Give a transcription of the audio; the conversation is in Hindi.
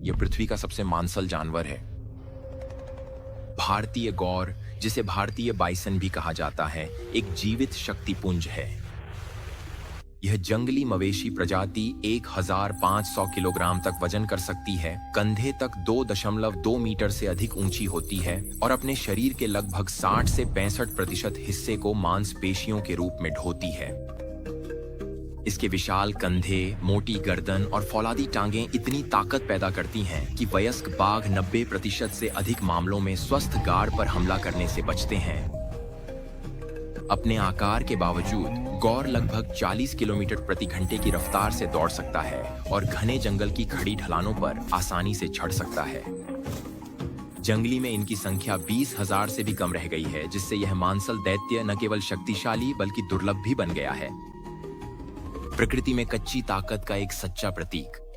यह पृथ्वी का सबसे मांसल जानवर है। भारतीय गौर, जिसे भारतीय बाइसन भी कहा जाता है, एक जीवित शक्तिपुंज है। यह जंगली मवेशी प्रजाति 1500 किलोग्राम तक वजन कर सकती है, कंधे तक 2.2 मीटर से अधिक ऊंची होती है और अपने शरीर के लगभग 60 से 65% हिस्से को मांसपेशियों के रूप में ढोती है। इसके विशाल कंधे, मोटी गर्दन और फौलादी टांगें इतनी ताकत पैदा करती हैं कि वयस्क बाघ 90% से अधिक मामलों में स्वस्थ गार्ड पर हमला करने से बचते हैं। अपने आकार के बावजूद गौर लगभग 40 किलोमीटर प्रति घंटे की रफ्तार से दौड़ सकता है और घने जंगल की खड़ी ढलानों पर आसानी से चढ़ सकता है। जंगली में इनकी संख्या 20,000 से भी कम रह गई है, जिससे यह मांसल दैत्य न केवल शक्तिशाली बल्कि दुर्लभ भी बन गया है। प्रकृति में कच्ची ताकत का एक सच्चा प्रतीक।